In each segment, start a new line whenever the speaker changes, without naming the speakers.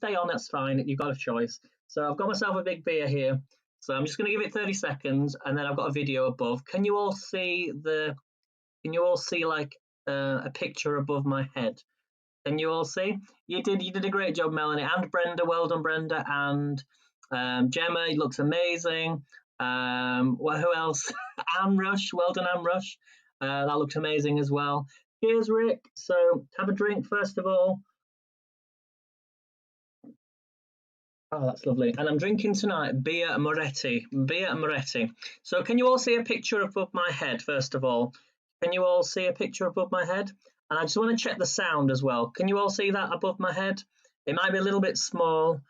stay on, that's fine. You've got a choice. So I've got myself a big beer here. So I'm just going to give it 30 seconds, and then I've got a video above. Can you all see like a picture above my head? Can you all see? You did a great job, Melanie, and Brenda. Well done, Brenda, and Gemma. It looks amazing. Who else? Anne Rush. Well done, Anne Rush. That looked amazing as well. Cheers, Rick. So have a drink first of all. Oh, that's lovely. And I'm drinking tonight beer Moretti. Beer Moretti. So can you all see a picture above my head, first of all? Can you all see a picture above my head? And I just want to check the sound as well. Can you all see that above my head? It might be a little bit small.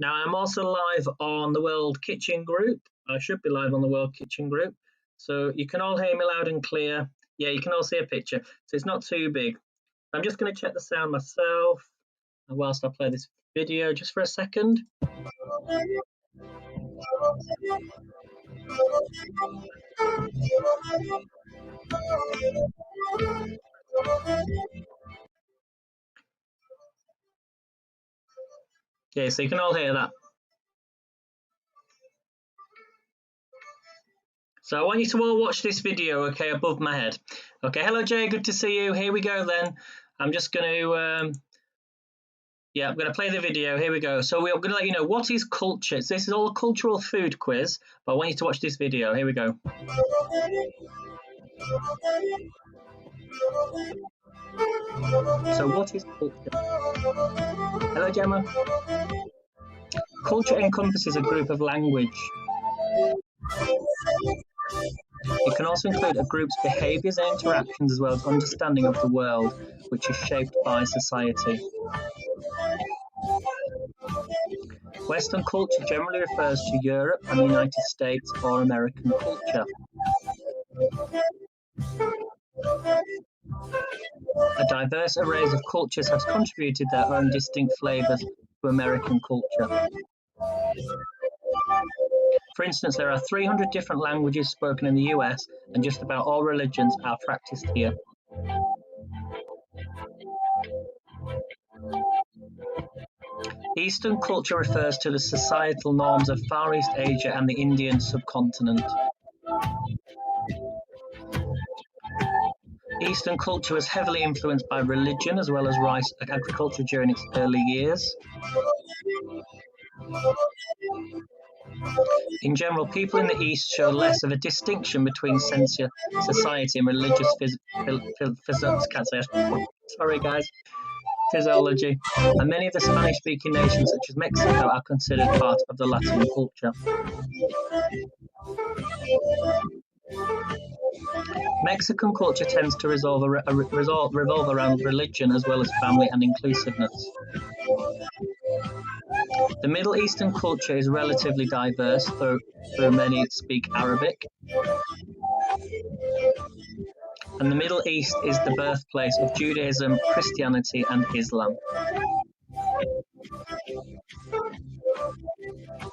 Now, I'm also live on the World Kitchen Group. I should be live on the World Kitchen Group. So you can all hear me loud and clear. Yeah, you can all see a picture. So it's not too big. I'm just going to check the sound myself whilst I play this video just for a second. Okay, so you can all hear that. So I want you to all watch this video, okay, above my head. Okay, hello Jay, good to see you. Here we go then. I'm just going to, I'm going to play the video. Here we go. So we're going to let you know what is culture. So this is all a cultural food quiz, but I want you to watch this video. Here we go. So what is culture? Hello Gemma. Culture encompasses a group of language. It can also include a group's behaviours and interactions as well as understanding of the world, which is shaped by society. Western culture generally refers to Europe and the United States or American culture. A diverse array of cultures has contributed their own distinct flavours to American culture. For instance, there are 300 different languages spoken in the US, and just about all religions are practiced here. Eastern culture refers to the societal norms of Far East Asia and the Indian subcontinent. Eastern culture was heavily influenced by religion as well as rice agriculture during its early years. In general, people in the East show less of a distinction between society and religious physiology, and many of the Spanish-speaking nations, such as Mexico, are considered part of the Latin culture. Mexican culture tends to revolve around religion as well as family and inclusiveness. The Middle Eastern culture is relatively diverse, though many speak Arabic. And the Middle East is the birthplace of Judaism, Christianity, and Islam.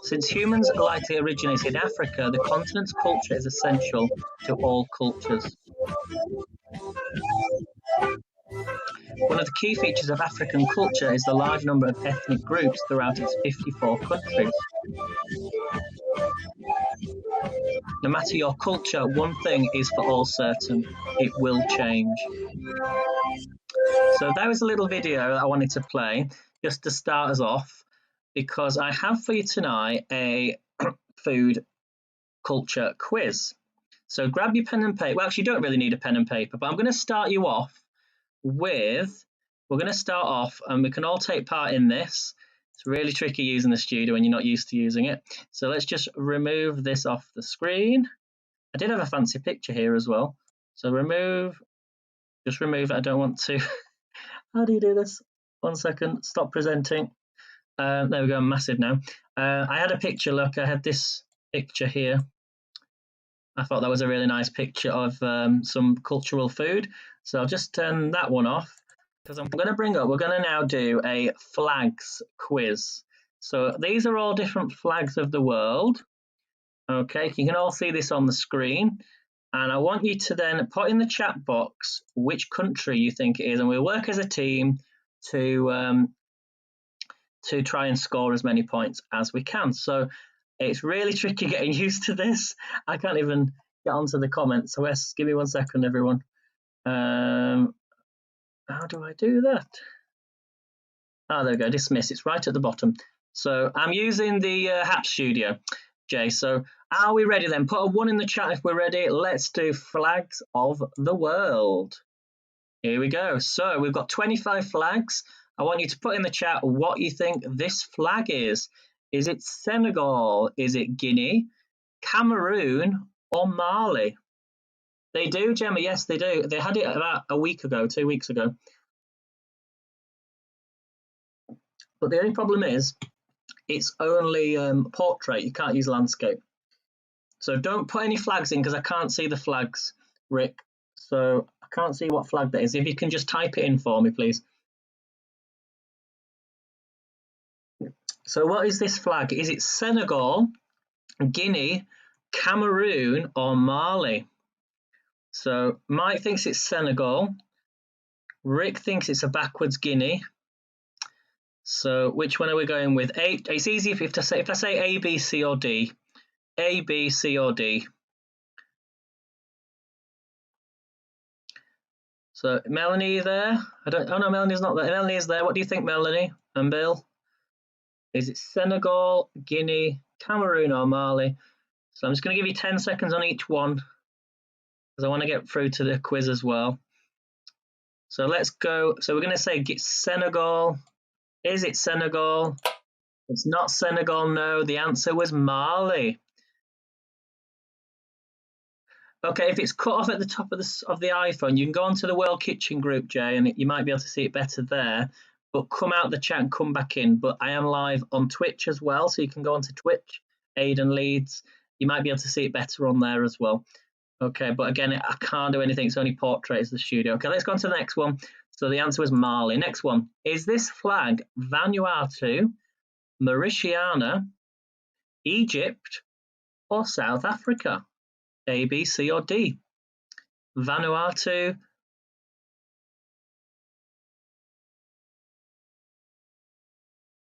Since humans likely originated in Africa, the continent's culture is essential to all cultures. One of the key features of African culture is the large number of ethnic groups throughout its 54 countries. No matter your culture, one thing is for all certain: it will change. So that was a little video that I wanted to play just to start us off, because I have for you tonight a food culture quiz. So grab your pen and paper. Well, actually, you don't really need a pen and paper, but I'm going to start you off with, and we can all take part in this. It's really tricky using the studio when you're not used to using it. So let's just remove this off the screen. I did have a fancy picture here as well. So just remove it. I don't want to. How do you do this? 1 second, stop presenting. There we go, I'm massive now. I had a picture, look, I had this picture here. I thought that was a really nice picture of some cultural food. So I'll just turn that one off, because we're going to now do a flags quiz. So these are all different flags of the world. Okay, you can all see this on the screen. And I want you to then put in the chat box which country you think it is, and we'll work as a team to to try and score as many points as we can. So it's really tricky getting used to this. I can't even get onto the comments. So give me 1 second, everyone. How do I do that? Oh, there we go, dismiss. It's right at the bottom. So I'm using the Happs Studio, Jay. So are we ready then? Put a 1 in the chat if we're ready. Let's do flags of the world. Here we go. So we've got 25 flags. I want you to put in the chat what you think this flag is. Is it Senegal? Is it Guinea, Cameroon, or Mali? They do, Gemma. Yes, they do. They had it about a week ago, 2 weeks ago. But the only problem is it's only portrait. You can't use landscape. So don't put any flags in because I can't see the flags, Rick. So I can't see what flag that is. If you can just type it in for me, please. So what is this flag? Is it Senegal, Guinea, Cameroon, or Mali? So Mike thinks it's Senegal. Rick thinks it's a backwards Guinea. So which one are we going with? It's easy if I say A, B, C, or D. A, B, C, or D. So Melanie there? Oh no, Melanie's not there. Melanie is there. What do you think, Melanie and Bill? Is it Senegal, Guinea, Cameroon, or Mali? So I'm just going to give you 10 seconds on each one because I want to get through to the quiz as well. So let's go. So we're going to say Senegal. Is it Senegal? It's not Senegal, no. The answer was Mali. Okay, if it's cut off at the top of the iPhone, you can go onto the World Kitchen group, Jay, and you might be able to see it better there. But come out the chat and come back in. But I am live on Twitch as well, so you can go onto Twitch, Aidan Leeds. You might be able to see it better on there as well. Okay, but again, I can't do anything. It's only portraits the studio. Okay, let's go on to the next one. So the answer was Mali. Next one. Is this flag Vanuatu, Mauritiana, Egypt, or South Africa? A, B, C, or D? Vanuatu.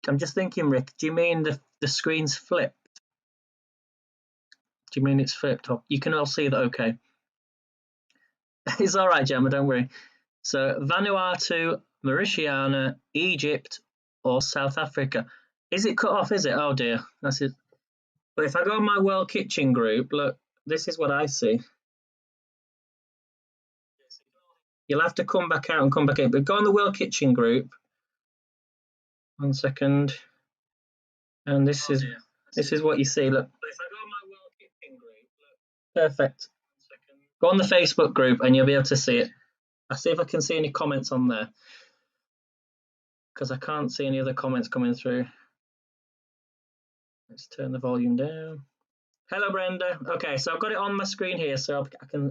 I'm just thinking, Rick, do you mean the screen's flipped? Do you mean it's flipped? You can all see that, okay. It's all right, Gemma, don't worry. So Vanuatu, Mauritiana, Egypt, or South Africa. Is it cut off, is it? Oh dear, that's it. But if I go on my World Kitchen group, look, this is what I see. You'll have to come back out and come back in. But go on the World Kitchen group. 1 second. And this is what you see. Look. If I go on my World Kitchen group, look. Perfect. Go on the Facebook group and you'll be able to see it. I'll see if I can see any comments on there. Because I can't see any other comments coming through. Let's turn the volume down. Hello, Brenda. Okay, so I've got it on my screen here, so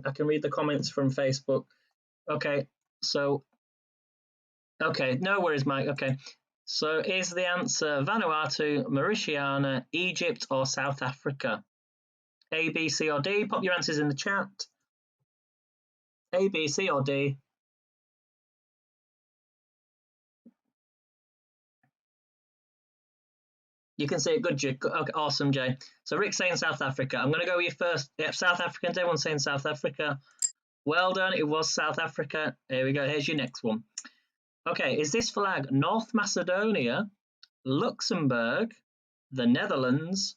I can read the comments from Facebook. Okay, so okay, no worries, Mike. Okay, so is the answer Vanuatu, Mauritiana, Egypt, or South Africa? A, B, C, or D? Pop your answers in the chat. A, B, C, or D? You can see it. Good, Jay. Okay, awesome, Jay. So Rick's saying South Africa. I'm going to go with you first. Yep, South Africans. Everyone's saying South Africa. Well done. It was South Africa. Here we go. Here's your next one. Okay, is this flag North Macedonia, Luxembourg, the Netherlands,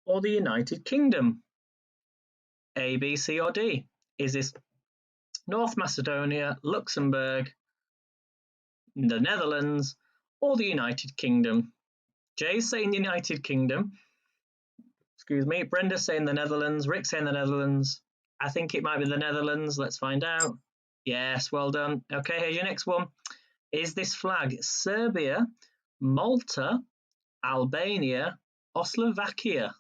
or the United Kingdom? A, B, C, or D? Is this North Macedonia, Luxembourg, the Netherlands, or the United Kingdom? Jay's saying United Kingdom. Excuse me. Brenda's saying the Netherlands. Rick's saying the Netherlands. I think it might be the Netherlands. Let's find out. Yes, well done. Okay, here's your next one. Is this flag Serbia, Malta, Albania, or Slovakia?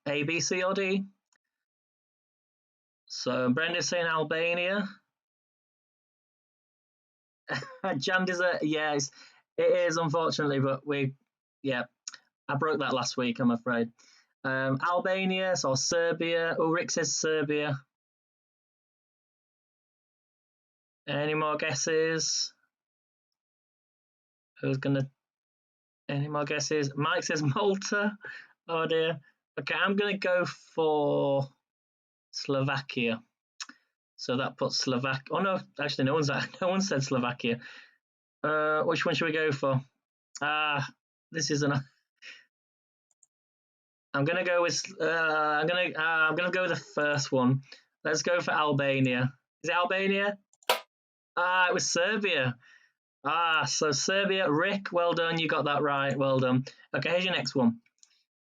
A, B, C, or D? So Brenda's saying Albania. Jandy's yes, it is unfortunately, but I broke that last week, I'm afraid. Albania or Serbia. Oh, Rick says Serbia. Any more guesses? Who's gonna? Any more guesses? Mike says Malta. Oh dear. Okay, I'm gonna go for Slovakia. So that puts Slovakia. Oh no, actually, no one said Slovakia. Which one should we go for? This is an. I'm gonna go with. I'm gonna go with the first one. Let's go for Albania. Is it Albania? It was Serbia. So Serbia. Rick, well done. You got that right. Well done. Okay, here's your next one.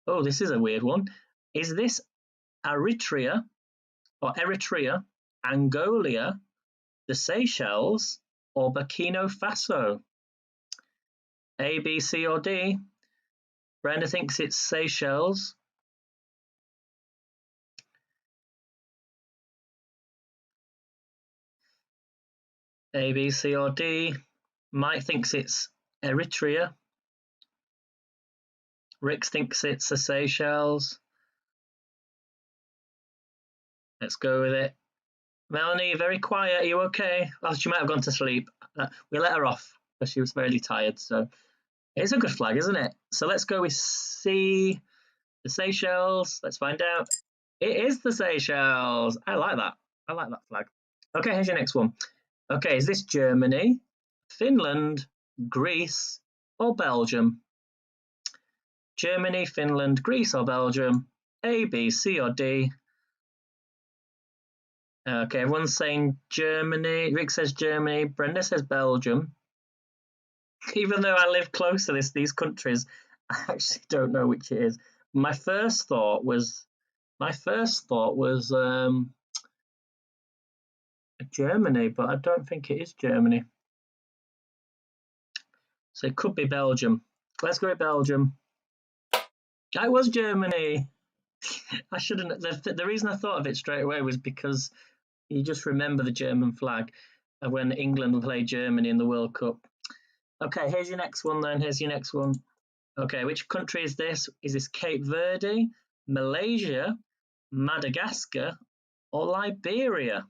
Oh, this is a weird one. Is this Eritrea or Eritrea, Angola, the Seychelles, or Burkina Faso? A, B, C, or D? Brenda thinks it's Seychelles. A, B, C, or D? Mike thinks it's Eritrea. Rick thinks it's the Seychelles. Let's go with it. Melanie, very quiet. Are you okay? Oh, she might have gone to sleep. We let her off because she was very tired. So it's a good flag, isn't it? So let's go with C, the Seychelles. Let's find out. It is the Seychelles. I like that. I like that flag. Okay, here's your next one. Okay, is this Germany, Finland, Greece, or Belgium? Germany, Finland, Greece, or Belgium? A, B, C, or D? Okay, everyone's saying Germany. Rick says Germany. Brenda says Belgium. Even though I live close to these countries, I actually don't know which it is. My first thought was Germany, but I don't think it is Germany. So it could be Belgium. Let's go with Belgium. It was Germany. I shouldn't. The reason I thought of it straight away was because you just remember the German flag when England played Germany in the World Cup. Okay, here's your next one then. Here's your next one. Okay, which country is this? Is this Cape Verde, Malaysia, Madagascar, or Liberia?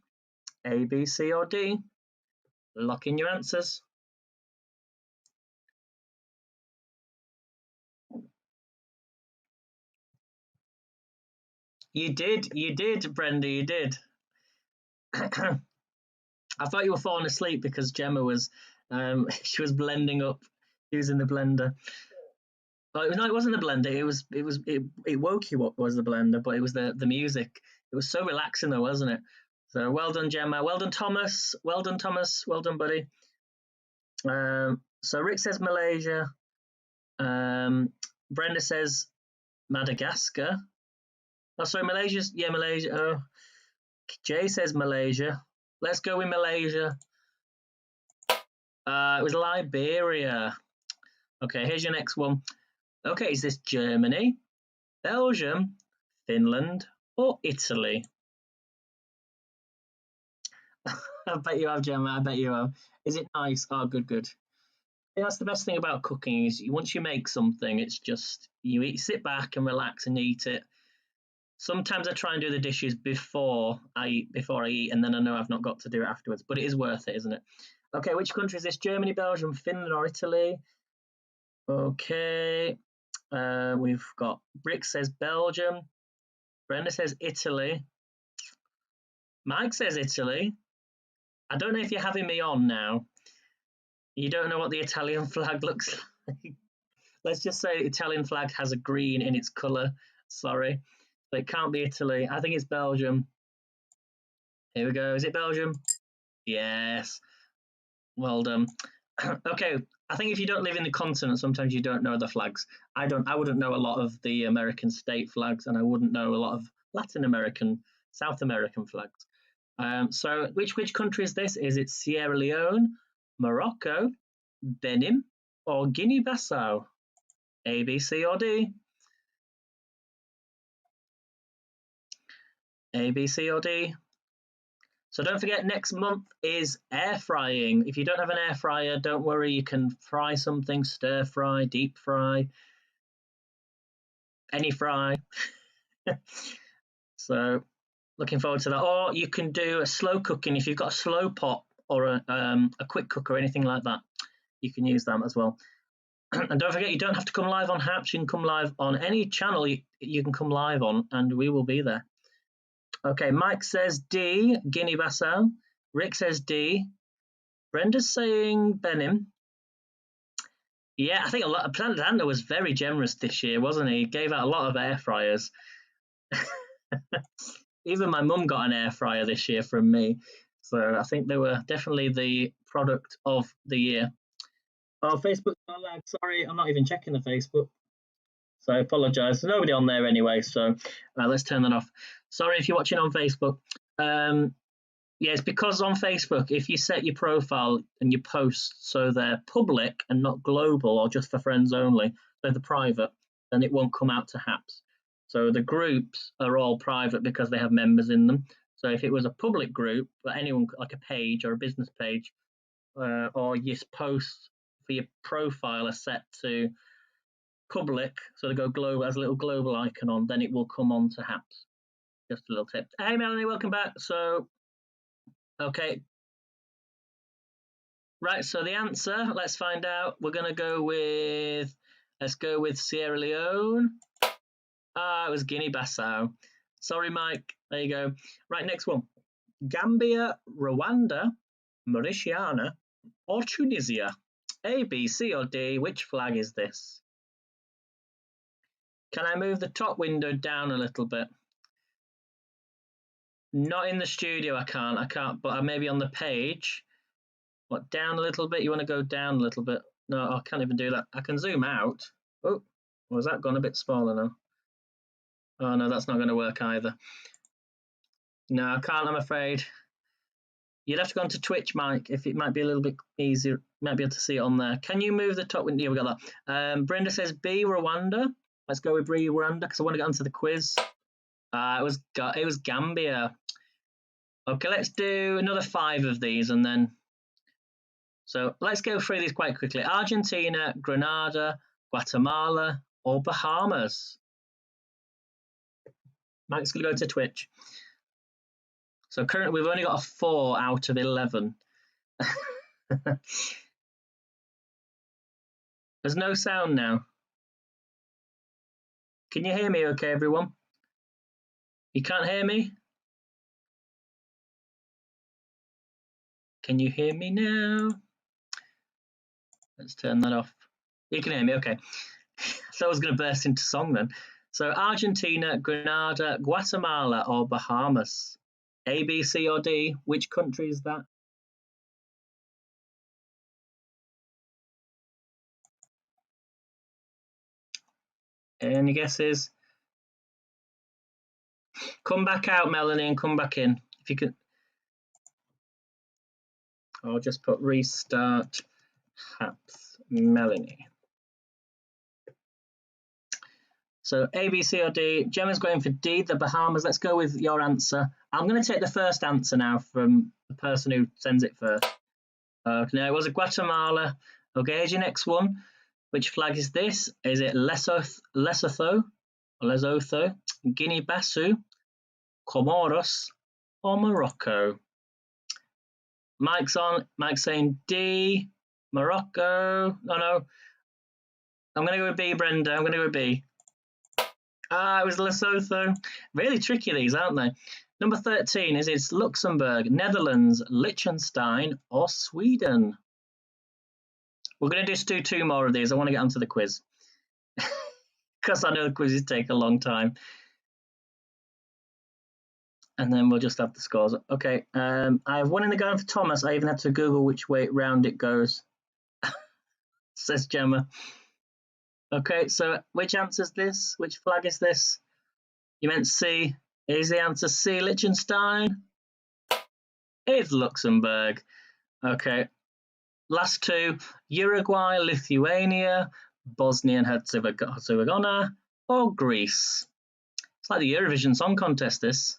A, B, C, or D? Lock in your answers. You did, Brenda, you did. I thought you were falling asleep because Gemma was, she was blending up using the blender. Oh, no, it wasn't the blender. It woke you up was the blender, but it was the music. It was so relaxing though, wasn't it? So well done, Gemma. Well done, Thomas. Well done, Thomas. Well done, buddy. So Rick says Malaysia. Brenda says Madagascar. Oh, sorry, Malaysia's. Yeah, Malaysia. Oh. Jay says Malaysia. Let's go with Malaysia. It was Liberia. Okay, here's your next one. Okay, is this Germany, Belgium, Finland, or Italy? I bet you have, Gemma. I bet you have. Is it nice? Oh, good. Yeah, that's the best thing about cooking is once you make something, it's just you sit back and relax and eat it. Sometimes I try and do the dishes before I eat, and then I know I've not got to do it afterwards. But it is worth it, isn't it? Okay, which country is this? Germany, Belgium, Finland, or Italy? Okay, we've got Brick says Belgium. Brenda says Italy. Mike says Italy. I don't know if you're having me on now. You don't know what the Italian flag looks like. Let's just say Italian flag has a green in its colour. Sorry. So it can't be Italy. I think it's Belgium. Here we go. Is it Belgium? Yes. Well done. Okay. I think if you don't live in the continent, sometimes you don't know the flags. I wouldn't know a lot of the American state flags, and I wouldn't know a lot of Latin American, South American flags. So which country is this? Is it Sierra Leone, Morocco, Benin, or Guinea-Bissau? A, B, C, or D? A, B, C, or D? So don't forget, next month is air frying. If you don't have an air fryer, don't worry. You can fry something, stir fry, deep fry, any fry. So looking forward to that. Or you can do a slow cooking if you've got a slow pot or a quick cook or anything like that. you can use them as well. And don't forget, you don't have to come live on Happs. You can come live on any channel you can come live on, and we will be there. Okay, Mike says D, Guinea-Bissau. Rick says D. Brenda's saying Benin. Yeah, I think a lot of Planet Anna was very generous this year, wasn't he? He gave out a lot of air fryers. Even my mum got an air fryer this year from me. So I think they were definitely the product of the year. Oh, Facebook's not lag. Sorry, I'm not even checking the Facebook. So I apologise. There's nobody on there anyway, so let's turn that off. Sorry if you're watching on Facebook. Yeah, it's because on Facebook, if you set your profile and your posts so they're public and not global or just for friends only, so they're private, then it won't come out to Happs. So the groups are all private because they have members in them. So if it was a public group, anyone, like a page or a business page, or your posts for your profile are set to public, so they go global, as a little global icon on, then it will come on to Happs. Just a little tip. Hey Melanie, welcome back. So okay. Right, so the answer, let's find out. We're going to go with, let's go with Sierra Leone. It was Guinea-Bissau. Sorry, Mike. There you go. Right, next one. Gambia, Rwanda, Mauritania, or Tunisia? A, B, C, or D. Which flag is this? Can I move the top window down a little bit? Not in the studio, I can't, but maybe on the page. What, down a little bit? You want to go down a little bit? No, I can't even do that. I can zoom out. Oh, was that gone a bit smaller now? Oh no, that's not going to work either. No, I can't, I'm afraid. You'd have to go onto Twitch, Mike, if it might be a little bit easier. Might be able to see it on there. Can you move the top window? Yeah, we got that. Brenda says B, Rwanda. Let's go with B, Rwanda, because I want to get onto the quiz. It was Gambia. Okay, let's do another 5 of these and then. So let's go through these quite quickly. Argentina, Grenada, Guatemala, or Bahamas? Mike's going to go to Twitch. So currently we've only got a 4 out of 11. There's no sound now. Can you hear me okay, everyone? You can't hear me? Can you hear me now? Let's turn that off. You can hear me, okay. So I was going to burst into song then. So Argentina, Grenada, Guatemala, or Bahamas? A, B, C, or D? Which country is that? Any guesses? Come back out, Melanie, and come back in. If you could. I'll just put restart Happs Melanie. So A, B, C, or D. Gemma's going for D, the Bahamas. Let's go with your answer. I'm going to take the first answer now from the person who sends it first. No, it was a Guatemala. Okay, here's your next one. Which flag is this? Is it Lesotho, Guinea-Bissau, Comoros, or Morocco? Mike's on. Mike's saying D, Morocco. No. I'm going to go with B, Brenda. I'm going to go with B. It was Lesotho. Really tricky, these, aren't they? Number 13 is it's Luxembourg, Netherlands, Liechtenstein, or Sweden? We're going to just do 2 more of these. I want to get onto the quiz. Because I know the quizzes take a long time. And then we'll just have the scores. Okay, I have 1 in the garden for Thomas. I even had to Google which way round it goes. Says Gemma. Okay, so which answer is this? Which flag is this? You meant C. Is the answer C, Liechtenstein? It's Luxembourg. Okay. Last 2, Uruguay, Lithuania, Bosnia and Herzegovina, or Greece. It's like the Eurovision Song Contest, this.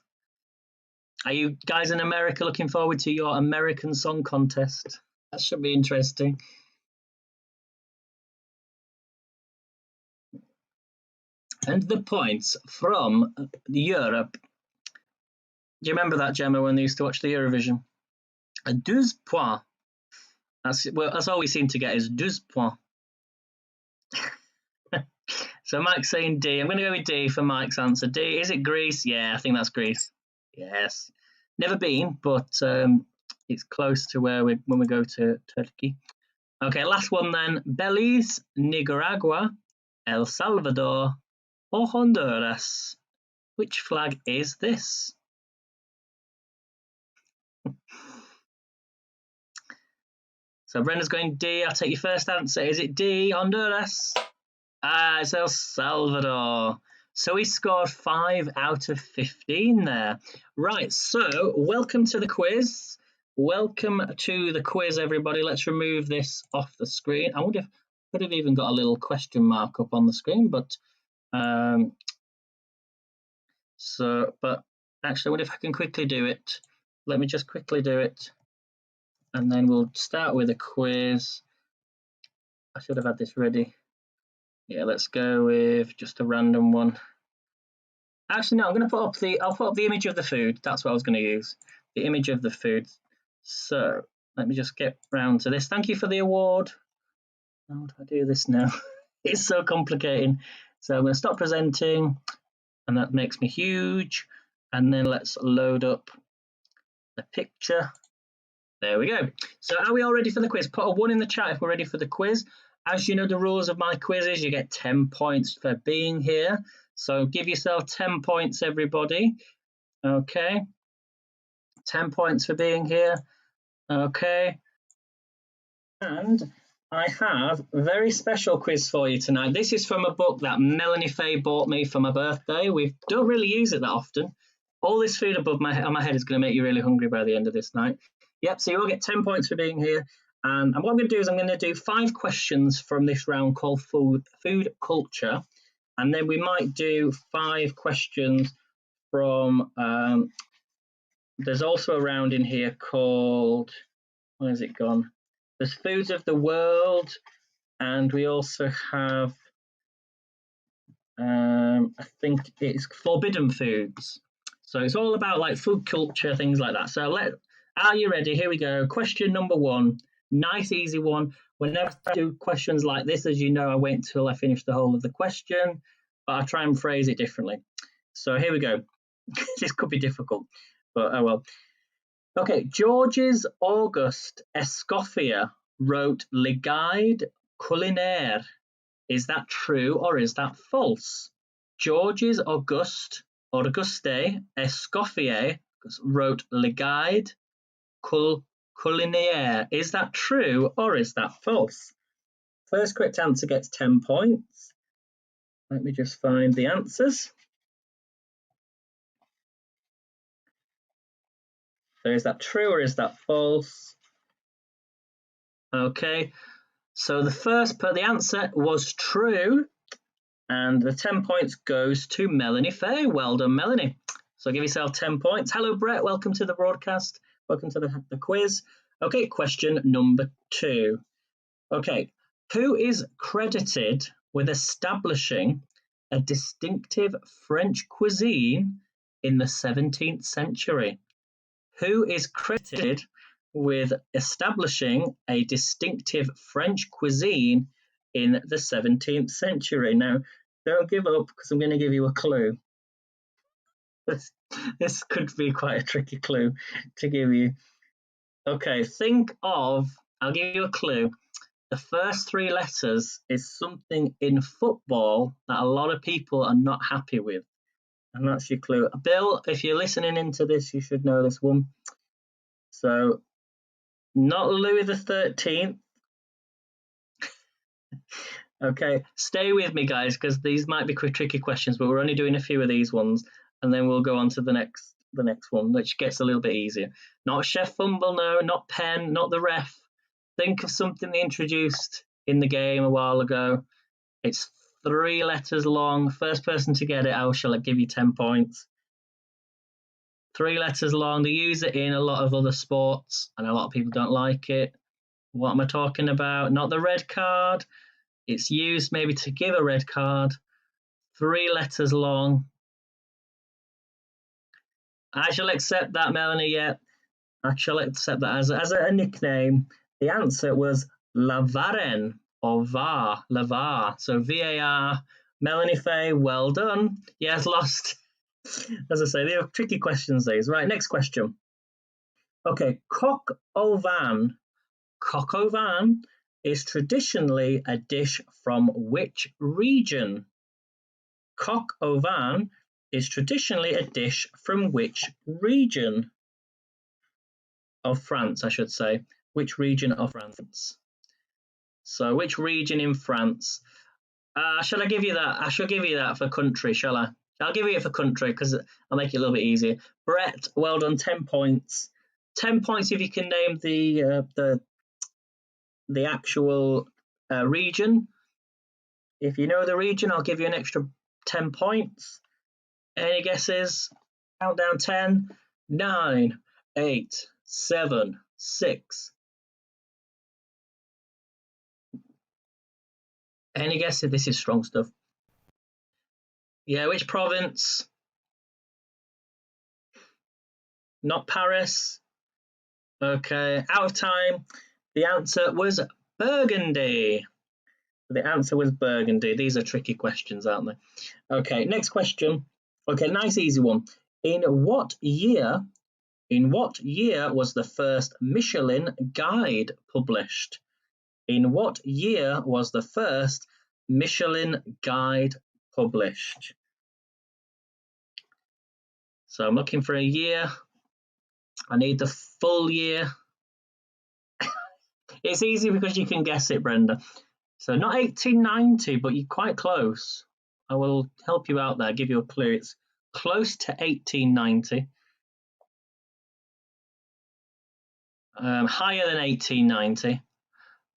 Are you guys in America looking forward to your American Song Contest? That should be interesting. And the points from Europe. Do you remember that, Gemma, when they used to watch the Eurovision? 12 points. That's all we seem to get is 12 points. So Mike's saying D. I'm going to go with D for Mike's answer. D. Is it Greece? Yeah, I think that's Greece. Yes. Never been, but it's close to when we go to Turkey. Okay, last one then. Belize, Nicaragua, El Salvador, or Honduras? Which flag is this? So Brenda's going D. I'll take your first answer. Is it D, Honduras? It's El Salvador. So he scored 5 out of 15 there. Right, so welcome to the quiz. Welcome to the quiz, everybody. Let's remove this off the screen. I wonder if I could have even got a little question mark up on the screen, but actually, I wonder if I can quickly do it. Let me just quickly do it, and then we'll start with a quiz. I should have had this ready. Yeah, let's go with just a random one. Actually, no, I'm going to put up the image of the food. That's what I was going to use, the image of the food. So let me just get round to this. Thank you for the award. How do I do this now? It's so complicated. So I'm going to stop presenting, and that makes me huge. And then let's load up the picture. There we go. So are we all ready for the quiz? Put a 1 in the chat if we're ready for the quiz. As you know, the rules of my quizzes, you get 10 points for being here. So give yourself 10 points, everybody. Okay. 10 points for being here. Okay. And I have a very special quiz for you tonight. This is from a book that Melanie Faye bought me for my birthday. We don't really use it that often. All this food above my head is going to make you really hungry by the end of this night. Yep, so you all get 10 points for being here. And what I'm going to do is I'm going to do 5 questions from this round called food culture. And then we might do 5 questions from, there's also a round in here called, where has it gone? There's foods of the world. And we also have, I think it's forbidden foods. So it's all about like food culture, things like that. So are you ready? Here we go. Question number 1. Nice, easy one. Whenever I do questions like this, as you know, I wait until I finish the whole of the question, but I try and phrase it differently. So here we go. This could be difficult, but oh well. Okay, Georges Auguste Escoffier wrote Le Guide Culinaire. Is that true or is that false? Georges Auguste Escoffier wrote Le Guide Culinaire. Is that true or is that false? First correct answer gets 10 points. Let me just find the answers. So is that true or is that false? Okay, so the answer was true, and the 10 points goes to Melanie Faye. Well done, Melanie. So give yourself 10 points. Hello, Brett. Welcome to the broadcast. Welcome to the quiz. Okay, question number 2. Okay, who is credited with establishing a distinctive French cuisine in the 17th century? Who is credited with establishing a distinctive French cuisine in the 17th century? Now, don't give up because I'm going to give you a clue. This could be quite a tricky clue to give you. Okay, I'll give you a clue. The first 3 letters is something in football that a lot of people are not happy with. And that's your clue. Bill, if you're listening into this, you should know this one. So, not Louis the 13th. Okay, stay with me, guys, because these might be tricky questions, but we're only doing a few of these ones, and then we'll go on to the next one, which gets a little bit easier. Not Chef Fumble, no, not Penn, not the ref. Think of something they introduced in the game a while ago. It's 3 letters long. First person to get it, I shall give you 10 points. 3 letters long. They use it in a lot of other sports, and a lot of people don't like it. What am I talking about? Not the red card. It's used maybe to give a red card. 3 letters long. I shall accept that, Melanie. Yeah, I shall accept that as a nickname. The answer was lavaren, or var, lavar. So VAR. Melanie Faye, well done. Yes, lost. As I say, they are tricky questions, these. Right, next question. Okay, coq au vin. Coq au vin is traditionally a dish from which region? Coq au vin is traditionally a dish from which region of France, I should say. Which region of France? So, which region in France? Shall I give you that? I shall give you that for country, shall I? I'll give you it for country because I'll make it a little bit easier. Brett, well done, 10 points. 10 points if you can name the actual region. If you know the region, I'll give you an extra 10 points. Any guesses? Countdown 10, 9, 8, 7, 6. Any guesses? This is strong stuff. Yeah, which province? Not Paris. Okay, out of time. The answer was Burgundy. The answer was Burgundy. These are tricky questions, aren't they? Okay, next question. Okay, nice easy one. In what year was the first Michelin guide published? In what year was the first Michelin guide published? So I'm looking for a year. I need the full year. It's easy because you can guess it, Brenda. So not 1890, but you're quite close. I will help you out there, give you a clue. It's close to 1890. Higher than 1890.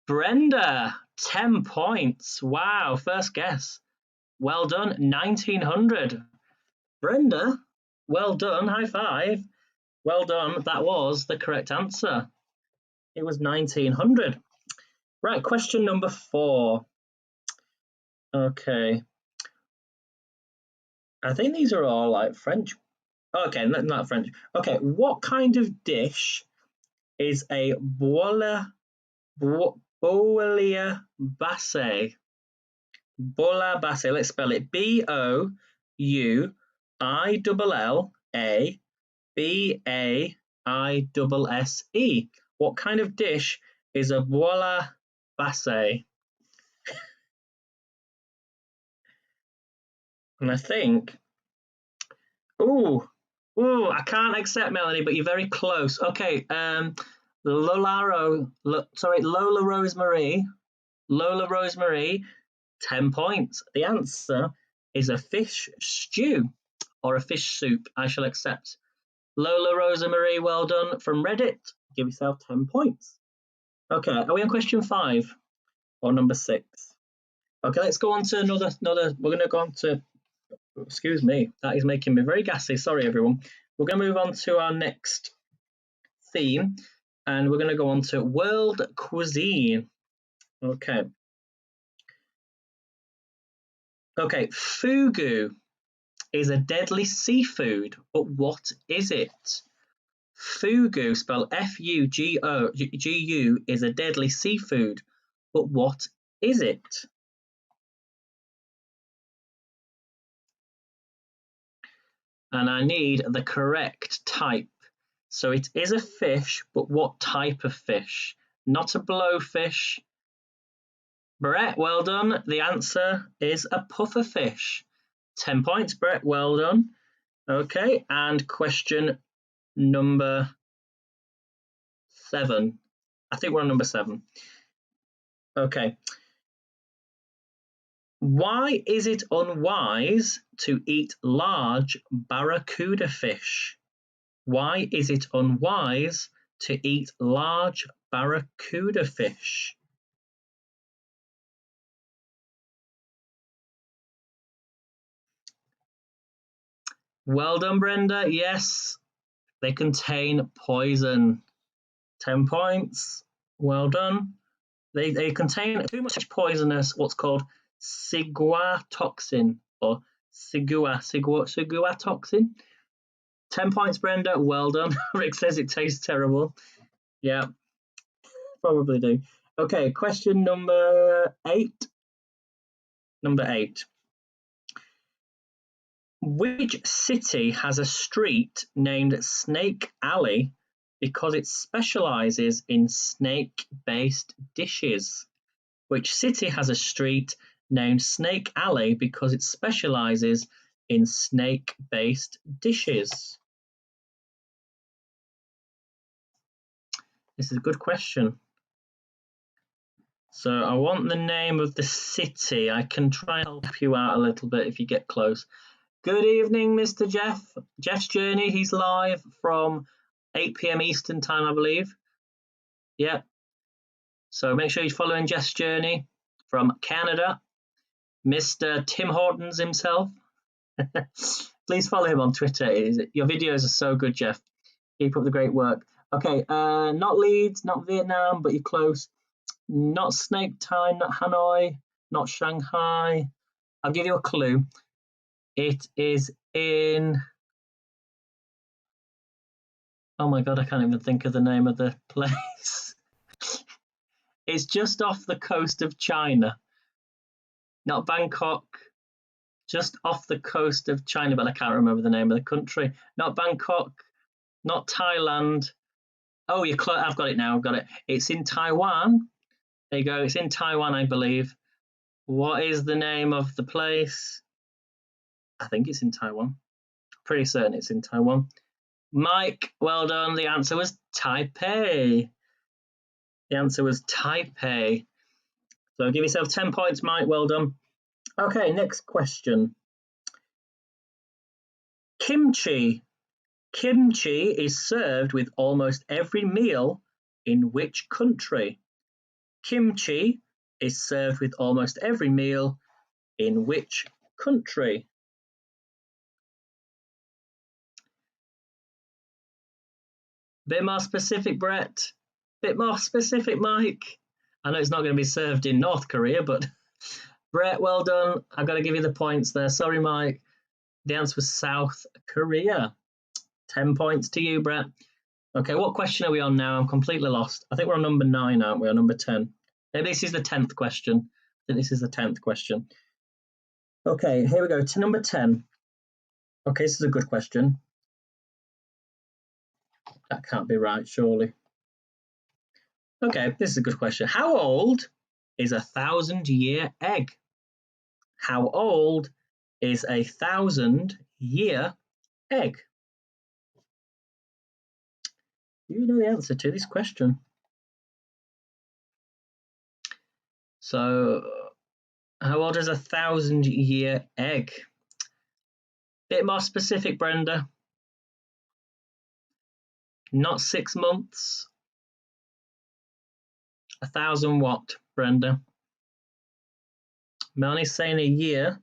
Brenda, 10 points. Wow, first guess. Well done, 1900. Brenda, well done, high five. Well done, that was the correct answer. It was 1900. Right, question number 4. Okay. I think these are all like French. Okay, not French. Okay, what kind of dish is a bouillabaisse? Bouillabaisse. Bouillabaisse. Let's spell it Bouillabaisse. What kind of dish is a bouillabaisse? And I think, I can't accept, Melanie, but you're very close. Okay, Lola Rosemary, 10 points. The answer is a fish stew or a fish soup. I shall accept. Lola Rosemary, well done from Reddit. Give yourself 10 points. Okay, are we on question 5 or number 6? Okay, let's go on to another. We're going to go on to. Excuse me, that is making me very gassy. Sorry, everyone. We're going to move on to our next theme, and we're going to go on to world cuisine. Okay. Okay, fugu is a deadly seafood, but what is it? Fugu, spelled F-U-G-U, is a deadly seafood, but what is it? And I need the correct type. So it is a fish, but what type of fish? Not a blowfish. Brett, well done. The answer is a pufferfish. 10 points, Brett, well done. Okay, and question number 7. I think we're on number 7. Okay. Why is it unwise to eat large barracuda fish? Why is it unwise to eat large barracuda fish? Well done, Brenda. Yes, they contain poison. 10 points. Well done. They contain too much poisonous, what's called ciguatoxin or ciguatoxin. 10 points, Brenda. Well done. Rick says it tastes terrible. Yeah. probably do. Okay, question number 8. Number 8. Which city has a street named Snake Alley because it specializes in snake-based dishes? Which city has a street named Snake Alley because it specializes in snake-based dishes? This is a good question. So I want the name of the city. I can try and help you out a little bit if you get close. Good evening, Mr. Jeff. Jeff's Journey, he's live from 8 p.m. Eastern time, I believe. Yep. So make sure you're following Jeff's Journey from Canada. Mr. Tim Hortons himself. Please follow him on Twitter. Your videos are so good, Jeff. Keep up the great work. Okay, not Leeds, not Vietnam, but you're close. Not Snake Time, not Hanoi, not Shanghai. I'll give you a clue. It is in... Oh my God, I can't even think of the name of the place. It's just off the coast of China. Not Bangkok, just off the coast of China, but I can't remember the name of the country. Not Bangkok, not Thailand. Oh, you're close. I've got it now. I've got it. It's in Taiwan. There you go. It's in Taiwan, I believe. What is the name of the place? I think it's in Taiwan. Pretty certain it's in Taiwan. Mike, well done. The answer was Taipei. The answer was Taipei. So give yourself 10 points, Mike. Well done. Okay, next question. Kimchi. Kimchi is served with almost every meal in which country? Kimchi is served with almost every meal in which country? Bit more specific, Brett. Bit more specific, Mike. I know it's not going to be served in North Korea, but Brett, well done. I've got to give you the points there. Sorry, Mike. The answer was South Korea. 10 points to you, Brett. Okay, what question are we on now? I'm completely lost. I think we're on number 9, aren't we? Or number 10? Maybe this is the 10th question. I think this is the 10th question. Okay, here we go to number 10. Okay, this is a good question. That can't be right, surely. Okay, this is a good question. How old is a 1,000-year egg? How old is a 1,000-year egg? Do you know the answer to this question? So, how old is a 1,000-year egg? Bit more specific, Brenda. Not 6 months. 1,000 what, Brenda? Melanie's saying a year.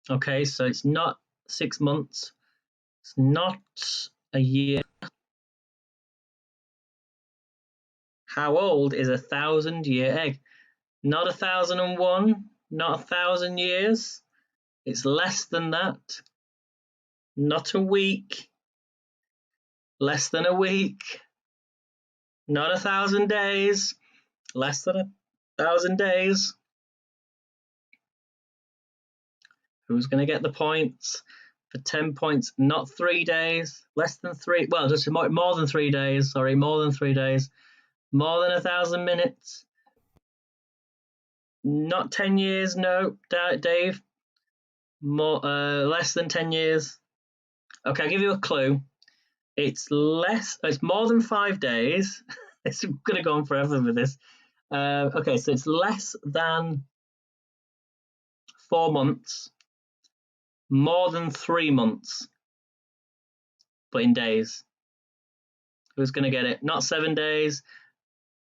Okay, so it's not 6 months. It's not a year. How old is a 1,000-year egg? Not 1,001, not 1,000 years. It's less than that. Not a week. Less than a week. Not 1,000 days. Less than 1,000 days. Who's going to get the points? For 10 points, not 3 days. Less than 3. Well, just more than 3 days. Sorry, more than 3 days. More than 1,000 minutes. Not 10 years. No, Dave. More, less than 10 years. Okay, I'll give you a clue. It's less. It's more than 5 days. It's going to go on forever with this. Okay, so it's less than 4 months. More than 3 months. But in days. Who's going to get it? Not 7 days.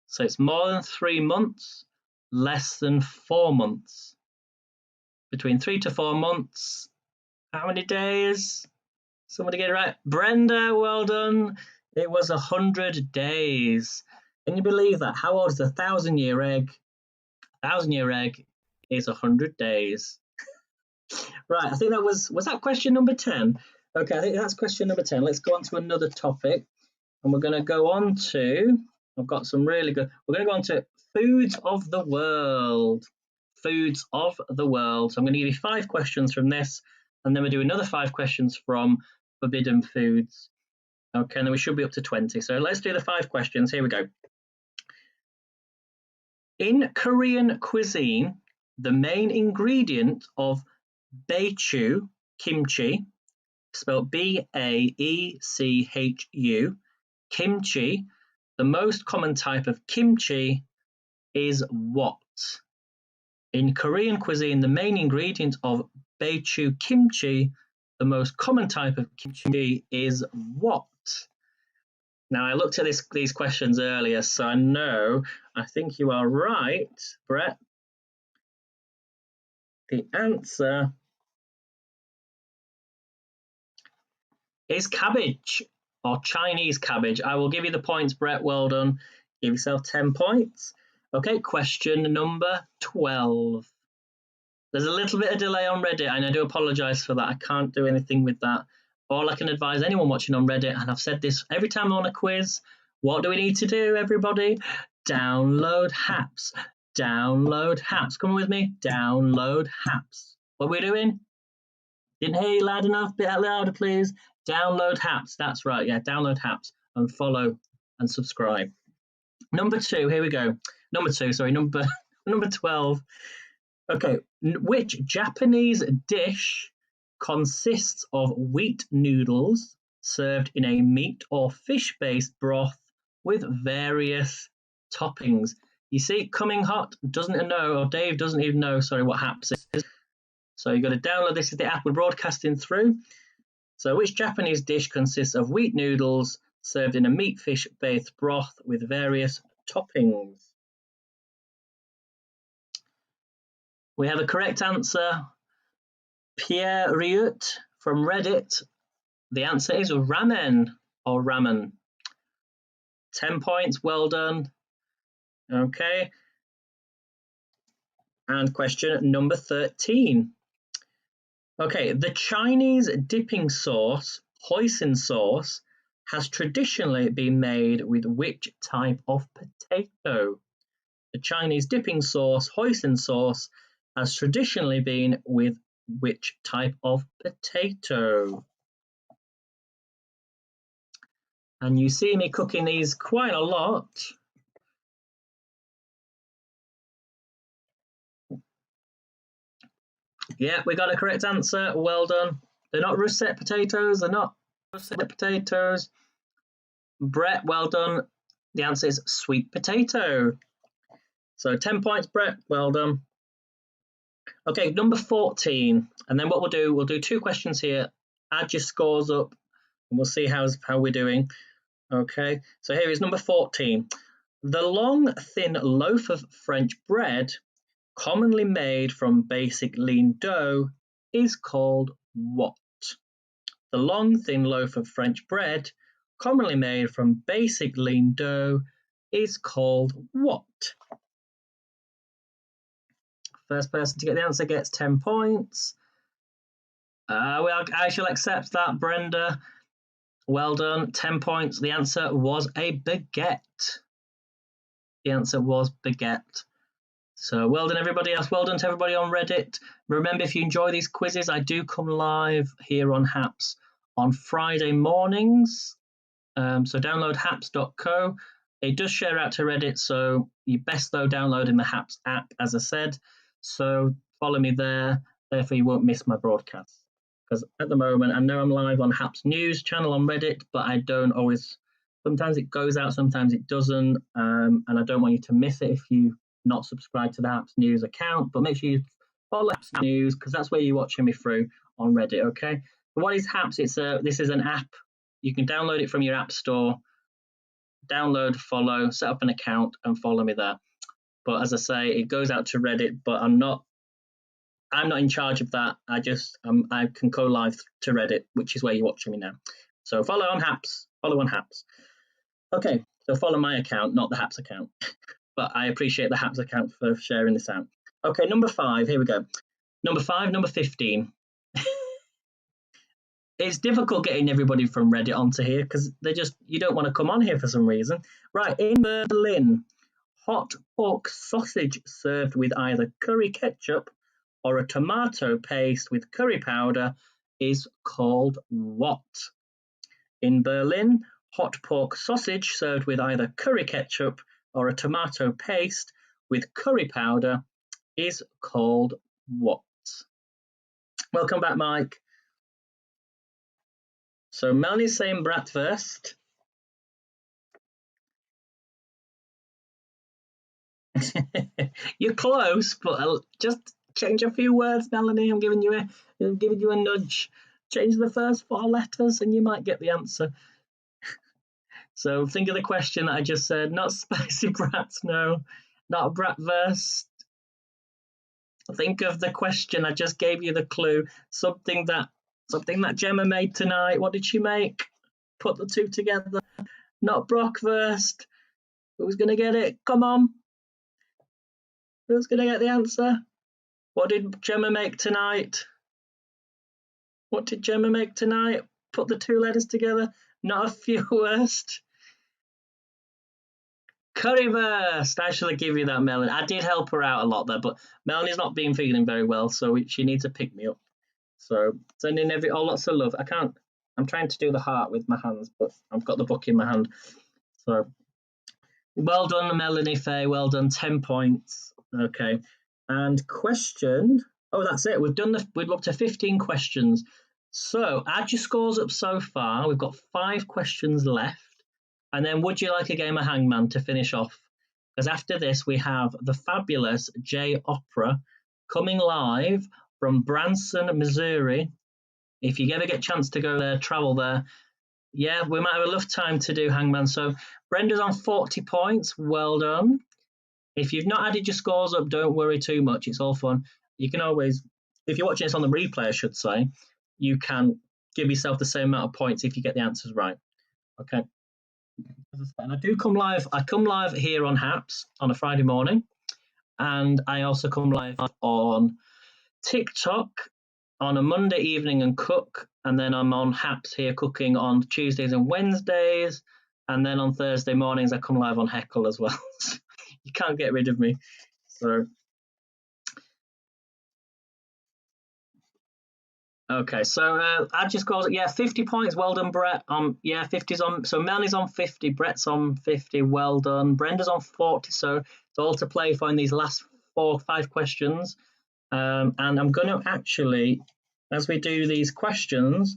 So it's more than 3 months. Less than 4 months. Between 3 to 4 months. How many days? Somebody get it right. Brenda, well done. It was 100 days. Can you believe that? How old is a 1,000-year egg? 1,000-year egg is 100 days. Right, I think that was that question number 10? Okay, I think that's question number 10. Let's go on to another topic. And we're going to go on to I've got some really good. We're going to go on to foods of the world. Foods of the world. So I'm going to give you 5 questions from this, and then we'll do another 5 questions from forbidden foods. Okay, and then we should be up to 20. So let's do the 5 questions. Here we go. In Korean cuisine, the main ingredient of baechu, kimchi, spelled B-A-E-C-H-U, kimchi, the most common type of kimchi is what? In Korean cuisine, the main ingredient of baechu kimchi, the most common type of kimchi is what? Now, I looked at these questions earlier, so I think you are right, Brett. The answer is cabbage, or Chinese cabbage. I will give you the points, Brett. Well done. Give yourself 10 points. Okay, question number 12. There's a little bit of delay on Reddit, and I do apologise for that. I can't do anything with that. All I can advise anyone watching on Reddit, and I've said this every time I'm on a quiz, what do we need to do, everybody? Download Happs. Download Happs. Come on with me. Download Happs. What are we doing? Didn't hear you loud enough. Bit louder, please. Download Happs. That's right. Yeah, download Happs and follow and subscribe. Number 2. Here we go. Number 12. Okay, which Japanese dish consists of wheat noodles served in a meat or fish-based broth with various toppings? You see, coming hot doesn't know, or Dave doesn't even know, what Happs is. So you've got to download this. Is the app we're broadcasting through. So which Japanese dish consists of wheat noodles served in a meat-fish-based broth with various toppings? We have a correct answer. Pierre Riot from Reddit. The answer is ramen or ramen. 10 points, well done. Okay. And question number 13. Okay, the Chinese dipping sauce, hoisin sauce, has traditionally been made with which type of potato? The Chinese dipping sauce, hoisin sauce, has traditionally been with which type of potato? And you see me cooking these quite a lot. Yeah, we got a correct answer. Well done. They're not russet potatoes. Brett, well done. The answer is sweet potato. So 10 points, Brett. Well done. Okay, number 14. And then what we'll do 2 questions here. Add your scores up, and we'll see how we're doing. Okay, so here is number 14. The long, thin loaf of French bread, commonly made from basic lean dough, is called what? The long, thin loaf of French bread, commonly made from basic lean dough, is called what? First person to get the answer gets 10 points. I shall accept that, Brenda. Well done, 10 points. The answer was a baguette. The answer was baguette. So well done, everybody else. Well done to everybody on Reddit. Remember, if you enjoy these quizzes, I do come live here on Happs on Friday mornings. So download happs.co. It does share out to Reddit, so you best though downloading the Happs app, as I said. So follow me there, therefore you won't miss my broadcasts. Because at the moment, I know I'm live on Happs News channel on Reddit, but I don't always, sometimes it goes out, sometimes it doesn't, and I don't want you to miss it if you not subscribed to the Happs News account, but make sure you follow Happs News, because that's where you're watching me through on Reddit, okay? But what is Happs? This is an app. You can download it from your app store, download, follow, set up an account, and follow me there. But as I say, it goes out to Reddit, but I'm not in charge of that. I can go live to Reddit, which is where you're watching me now. So follow on Happs. Okay, so follow my account, not the Happs account. But I appreciate the Happs account for sharing this out. Okay, number 5, here we go. Number 15. It's difficult getting everybody from Reddit onto here because you don't want to come on here for some reason. Right, in Berlin, hot pork sausage served with either curry ketchup or a tomato paste with curry powder is called what? In Berlin, hot pork sausage served with either curry ketchup or a tomato paste with curry powder is called what? Welcome back, Mike. So Melanie's saying bratwurst. You're close, but just change a few words, Melanie. I'm giving you a nudge. Change the first 4 letters, and you might get the answer. So think of the question that I just said. Not spicy brats, no. Not bratwurst. Think of the question. I just gave you the clue. Something that Gemma made tonight. What did she make? Put the 2 together. Not brockwurst. Who's going to get it? Come on. Who's going to get the answer? What did Gemma make tonight? What did Gemma make tonight? Put the 2 letters together. Not a few worst. Currywurst. I should have given you that, Melanie. I did help her out a lot there, but Melanie's not been feeling very well, so she needs to pick me up. So sending lots of love. I'm trying to do the heart with my hands, but I've got the book in my hand. So well done, Melanie Faye. Well done. 10 points. Okay. And question. Oh, that's it. We've up to 15 questions. So add your scores up so far. We've got 5 questions left. And then would you like a game of Hangman to finish off? Because after this, we have the fabulous J Opera coming live from Branson, Missouri. If you ever get a chance to go there, travel there, yeah, we might have enough time to do Hangman. So Brenda's on 40 points. Well done. If you've not added your scores up, don't worry too much. It's all fun. You can always, if you're watching this on the replay, I should say, you can give yourself the same amount of points if you get the answers right. Okay. And I come live here on Happs on a Friday morning, and I also come live on TikTok on a Monday evening and cook, and then I'm on Happs here cooking on Tuesdays and Wednesdays, and then on Thursday mornings I come live on Heckle as well. You can't get rid of me. So okay, so I just got 50 points. Well done, Brett. 50's on. So Melanie's on 50, Brett's on 50. Well done. Brenda's on 40. So it's all to play for in these last 4 or 5 questions. And I'm going to actually, as we do these questions,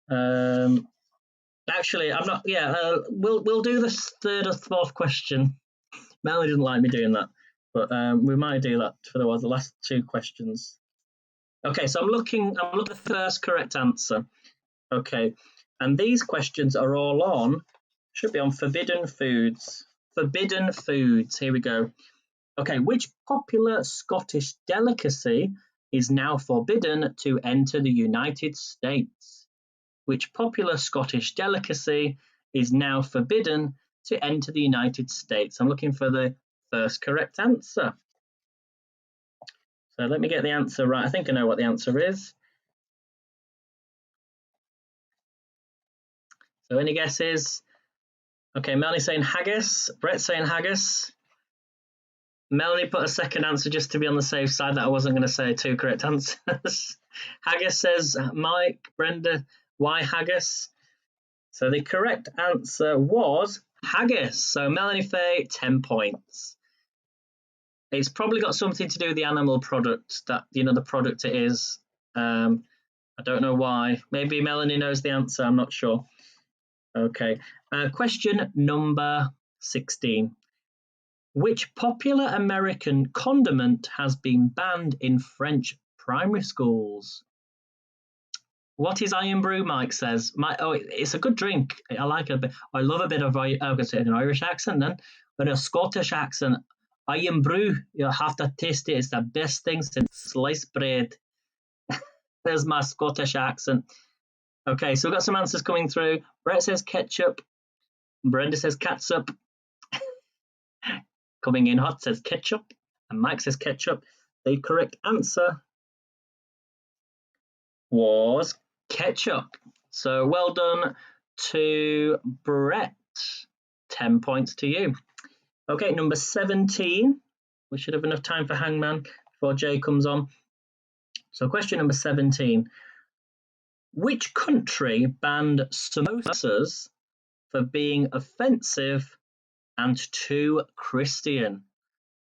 actually I'm not. We'll do this 3rd or 4th question. Melanie doesn't like me doing that, but we might do that for the last 2 questions. Okay, so I'm looking at the first correct answer. Okay, and these questions are all should be on forbidden foods. Forbidden foods, here we go. Okay, which popular Scottish delicacy is now forbidden to enter the United States? Which popular Scottish delicacy is now forbidden to enter the United States? I'm looking for the first correct answer. So let me get the answer right. I think I know what the answer is. So any guesses? Okay, Melanie saying haggis. Brett saying haggis. Melanie put a second answer just to be on the safe side that I wasn't going to say 2 correct answers. Haggis says Mike. Brenda, why haggis? So the correct answer was haggis. So Melanie Faye, 10 points. It's probably got something to do with the animal product that, the product it is. I don't know why. Maybe Melanie knows the answer. I'm not sure. Okay. Question number 16. Which popular American condiment has been banned in French primary schools? What is Iron Brew? Mike says. It's a good drink. I like it a bit. I love a bit of, I'm going to say an Irish accent then, but a Scottish accent. Iron Brew, you have to taste it. It's the best thing since sliced bread. There's my Scottish accent. Okay, so we've got some answers coming through. Brett says ketchup. Brenda says catsup. Coming in hot says ketchup. And Mike says ketchup. The correct answer was Ketchup. So well done to Brett. 10 points to you. Okay, number 17. We should have enough time for Hangman before Jay comes on. So question number 17. Which country banned samosas for being offensive and too Christian?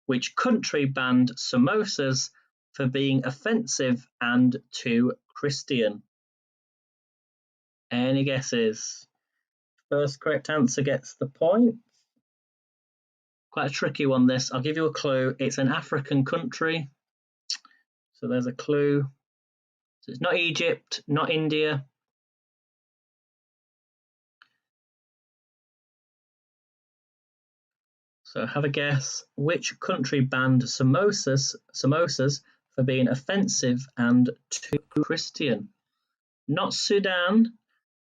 Which country banned samosas for being offensive and too Christian? Any guesses? First correct answer gets the point. Quite a tricky one, this. I'll give you a clue. It's an African country. So there's a clue. So it's not Egypt, not India. So have a guess. Which country banned samosas for being offensive and too Christian? Not Sudan,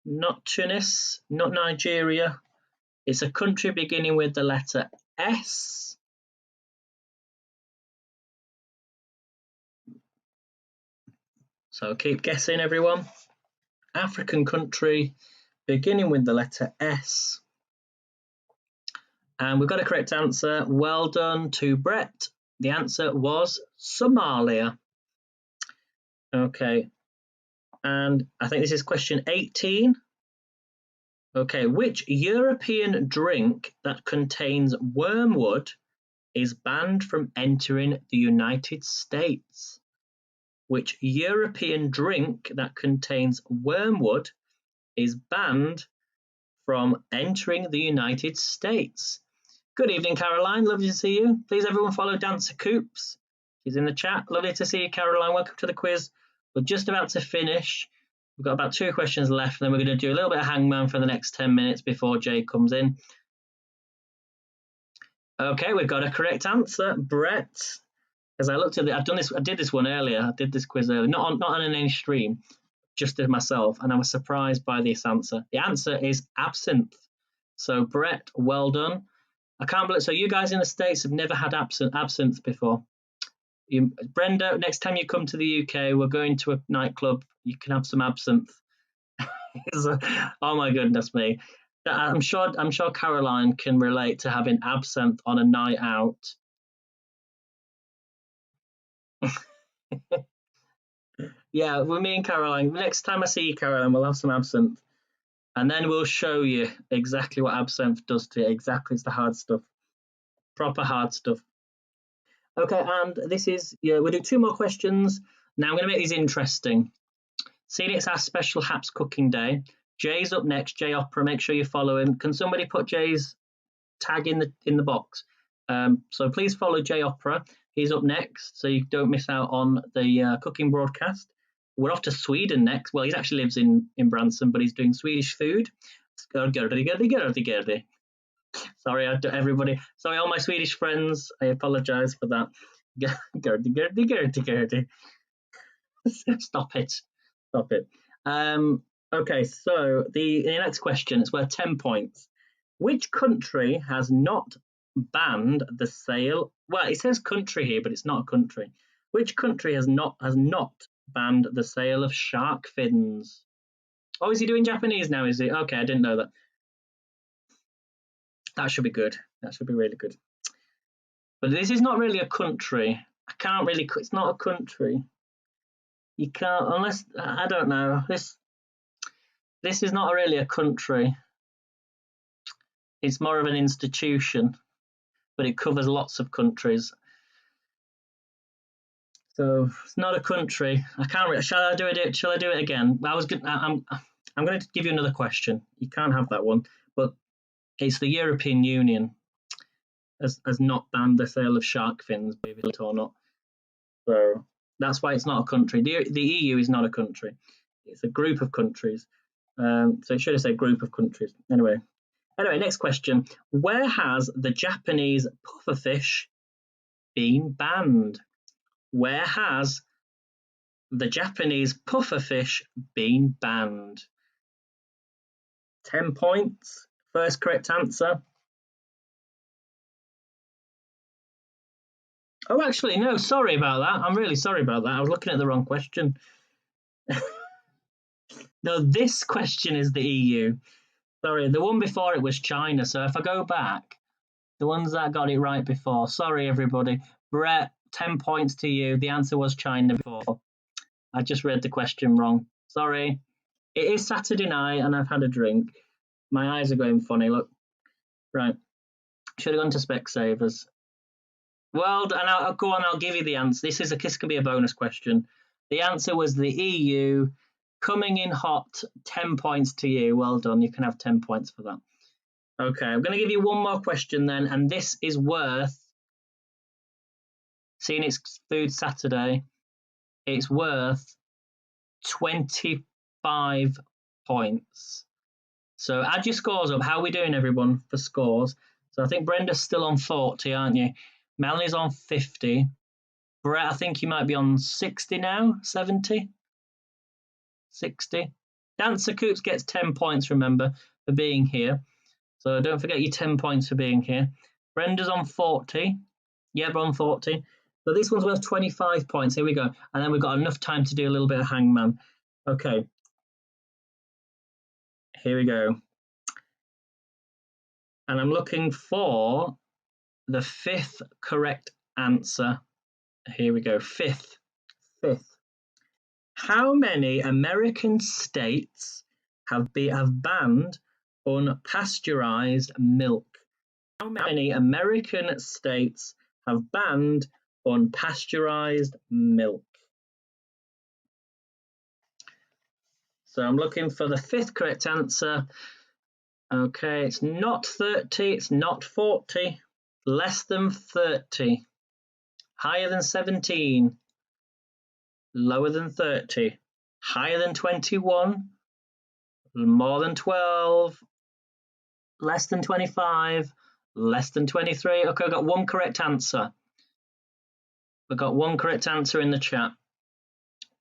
not Tunis, not Nigeria. It's a country beginning with the letter S. So keep guessing, everyone. African country beginning with the letter S. And we've got a correct answer. Well done to Brett. The answer was Somalia. Okay. And I think this is question 18. Okay, which European drink that contains wormwood is banned from entering the United States? Which European drink that contains wormwood is banned from entering the United States? Good evening, Caroline. Lovely to see you. Please, everyone, follow Dancer Coops. She's in the chat. Lovely to see you, Caroline. Welcome to the quiz. We're just about to finish. We've got about 2 questions left, and then we're going to do a little bit of Hangman for the next 10 minutes before Jay comes in. Okay, we've got a correct answer, Brett. As I looked at it, I did this one earlier. I did this quiz earlier, not on any stream, just did myself, and I was surprised by this answer. The answer is absinthe. So, Brett, well done. I can't believe. So, you guys in the States have never had absinthe before. Brenda, next time you come to the UK, we're going to a nightclub. You can have some absinthe. Oh my goodness me! I'm sure Caroline can relate to having absinthe on a night out. Yeah, with me and Caroline. Next time I see you, Caroline, we'll have some absinthe, and then we'll show you exactly what absinthe does to you. Exactly, it's the hard stuff, proper hard stuff. Okay, and this is, we'll do 2 more questions. Now I'm going to make these interesting. Seeing it's our special Happs cooking day, Jay's up next. Jay Opera, make sure you follow him. Can somebody put Jay's tag in the box? So please follow Jay Opera. He's up next, so you don't miss out on the cooking broadcast. We're off to Sweden next. Well, he actually lives in Branson, but he's doing Swedish food. Sorry, everybody. Sorry, all my Swedish friends. I apologise for that. Stop it. Okay, so the next question is worth 10 points. Which country has not banned the sale? Well, it says country here, but it's not a country. Which country has not banned the sale of shark fins? Oh, is he doing Japanese now? Is he? Okay, I didn't know that. That should be good. That should be really good. But this is not really a country. It's not a country. You can't, unless, I don't know. This is not really a country. It's more of an institution, but it covers lots of countries. So it's not a country. I can't. Shall I do it again? I'm going to give you another question. You can't have that one. But it's the European Union has not banned the sale of shark fins, believe it or not. So that's why it's not a country. The EU is not a country. It's a group of countries. So it should have said group of countries. Anyway, next question. Where has the Japanese pufferfish been banned? Where has the Japanese pufferfish been banned? 10 points. First correct answer. Oh, actually, no, sorry about that. I'm really sorry about that. I was looking at the wrong question. No, this question is the EU. Sorry, the one before it was China. So if I go back, the ones that got it right before. Sorry, everybody. Brett, 10 points to you. The answer was China before. I just read the question wrong. Sorry. It is Saturday night and I've had a drink. My eyes are going funny. Look. Right. Should have gone to Specsavers. Well, and I'll go on. I'll give you the answer. This can be a bonus question. The answer was the EU. Coming in hot. 10 points to you. Well done. You can have 10 points for that. Okay, I'm going to give you one more question then, and this is worth, seeing it's Food Saturday, it's worth 25 points. So add your scores up. How are we doing, everyone, for scores? So I think Brenda's still on 40, aren't you? Melanie's on 50. Brett, I think you might be on 60 now, 70, 60. Dancer Coops gets 10 points, remember, for being here. So don't forget your 10 points for being here. Brenda's on 40. Yeah, we're on 40. So this one's worth 25 points. Here we go. And then we've got enough time to do a little bit of hangman. Okay. Here we go. And I'm looking for the fifth correct answer. Here we go. Fifth. How many American states have banned unpasteurized milk? How many American states have banned unpasteurized milk? So I'm looking for the fifth correct answer. Okay, it's not 30, it's not 40, less than 30, higher than 17, lower than 30, higher than 21, more than 12, less than 25, less than 23. Okay, I've got one correct answer. We've got one correct answer in the chat.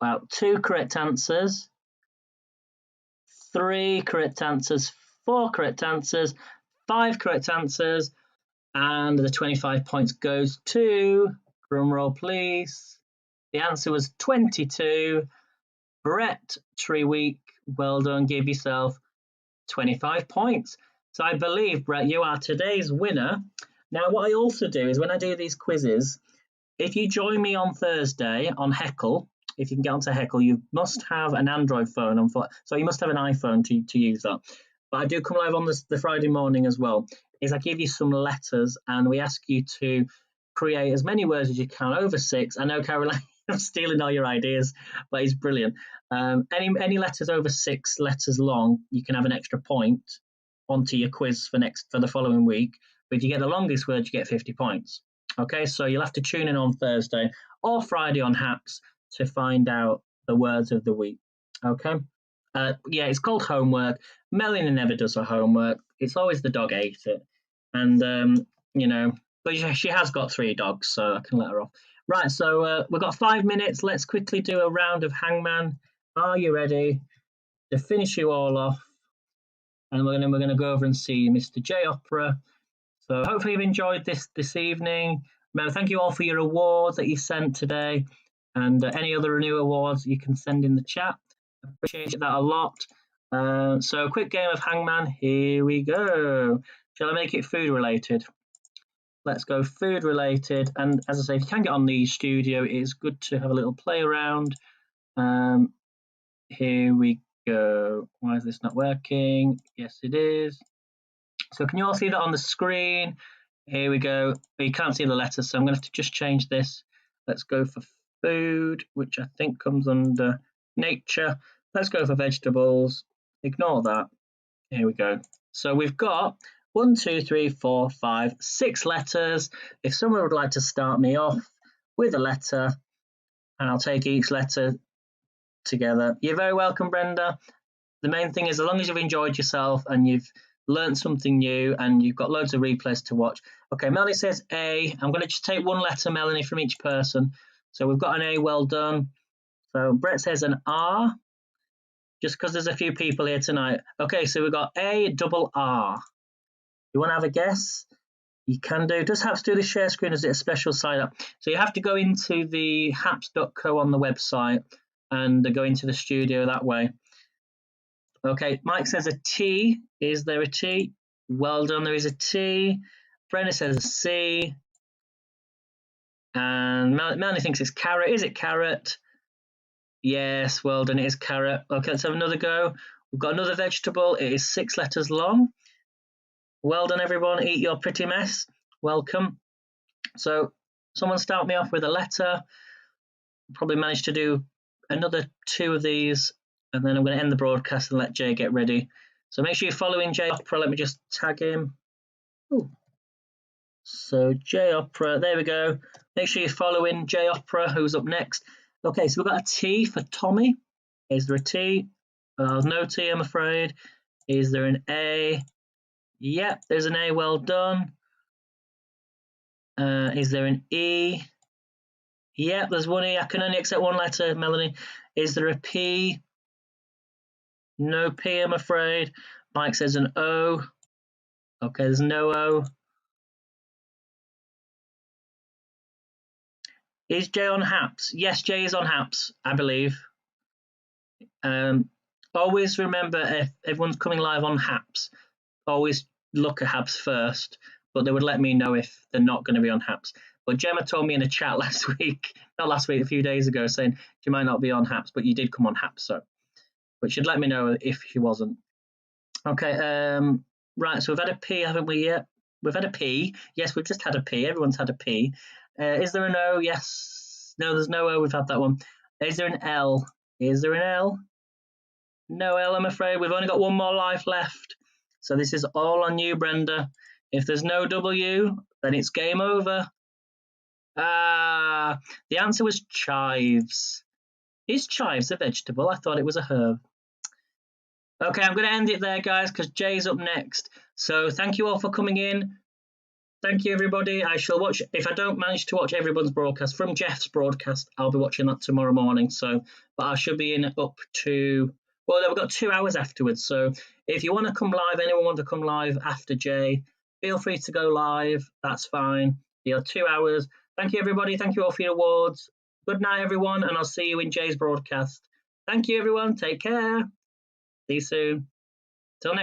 Wow, two correct answers, three correct answers, four correct answers, five correct answers, and the 25 points goes to, drum roll please, the answer was 22. Brett Treweek, well done, give yourself 25 points. So I believe, Brett, you are today's winner. Now, what I also do is when I do these quizzes, if you join me on Thursday on Heckle, if you can get onto Heckle, you must have an Android phone. So you must have an iPhone to use that. But I do come live on the Friday morning as well, is I give you some letters and we ask you to create as many words as you can, over 6. I know, Caroline, I'm stealing all your ideas, but it's brilliant. Any letters over 6 letters long, you can have an extra point onto your quiz for the following week. But if you get the longest word, you get 50 points. Okay, so you'll have to tune in on Thursday or Friday on Happs to find out the words of the week. Okay. Yeah, it's called homework. Melanie never does her homework. It's always the dog ate it. And, but she has got 3 dogs, so I can let her off. Right, so we've got 5 minutes. Let's quickly do a round of hangman. Are you ready to finish you all off? And we're going to go over and see Mr. J Opera. So hopefully you've enjoyed this evening. Remember, thank you all for your awards that you sent today. And any other new awards you can send in the chat. Appreciate that a lot. So a quick game of hangman. Here we go. Shall I make it food related? Let's go food related. And as I say, if you can get on the studio, it is good to have a little play around. Here we go. Why is this not working? Yes, it is. So can you all see that on the screen? Here we go. But you can't see the letters, so I'm going to have to just change this. Let's go for food, which I think comes under nature. Let's go for vegetables. Ignore that. Here we go. So we've got 1, 2, 3, 4, 5, 6 letters. If someone would like to start me off with a letter, and I'll take each letter together. You're very welcome, Brenda. The main thing is, as long as you've enjoyed yourself and you've learned something new and you've got loads of replays to watch. Okay, Melanie says A. I'm going to just take one letter, Melanie, from each person. So we've got an A, well done. So Brett says an R, just because there's a few people here tonight. Okay, so we've got A, double R. You want to have a guess? You can do. Does Happs do the share screen? Is it a special sign up? So you have to go into the happs.co on the website and go into the studio that way. Okay, Mike says a T. Is there a T? Well done, there is a T. Brenna says a C. And Melanie thinks it's carrot. Is it carrot? Yes, well done, it is carrot. Okay, let's have another go. We've got another vegetable. It is 6 letters long. Well done, everyone. Eat your pretty mess. Welcome. So someone start me off with a letter. Probably managed to do another 2 of these, and then I'm going to end the broadcast and let Jay get ready. So make sure you're following Jay Opera. Let me just tag him. Ooh. So Jay Opera, there we go. Make sure you're following Jay Opera, who's up next. Okay, so we've got a T for Tommy. Is there a T? No T, I'm afraid. Is there an A? Yep, there's an A, well done. Is there an E? Yep, there's one E. I can only accept one letter, Melanie. Is there a P? No P, I'm afraid. Mike says an O. Okay, there's no O. Is Jay on Happs? Yes, Jay is on Happs, I believe. Always remember, if everyone's coming live on Happs, always look at Happs first, but they would let me know if they're not going to be on Happs. But Gemma told me in a chat last week, not last week, a few days ago, saying you might not be on Happs, but you did come on Happs, so. But she'd let me know if she wasn't. Okay, right, so we've had a P, haven't we yet? We've had a P. Yes, we've just had a P. Everyone's had a P. Is there an O? Yes. No, there's no O. We've had that one. Is there an L? Is there an L? No L, I'm afraid. We've only got one more life left. So this is all on you, Brenda. If there's no W, then it's game over. The answer was chives. Is chives a vegetable? I thought it was a herb. Okay, I'm going to end it there, guys, because Jay's up next. So thank you all for coming in. Thank you, everybody. I shall watch, if I don't manage to watch everyone's broadcast, from Jeff's broadcast, I'll be watching that tomorrow morning. So, but I should be in up to, well, we've got 2 hours afterwards. So if you want to come live, anyone want to come live after Jay, feel free to go live. That's fine. You have 2 hours. Thank you, everybody. Thank you all for your awards. Good night, everyone, and I'll see you in Jay's broadcast. Thank you, everyone. Take care. See you soon. Till next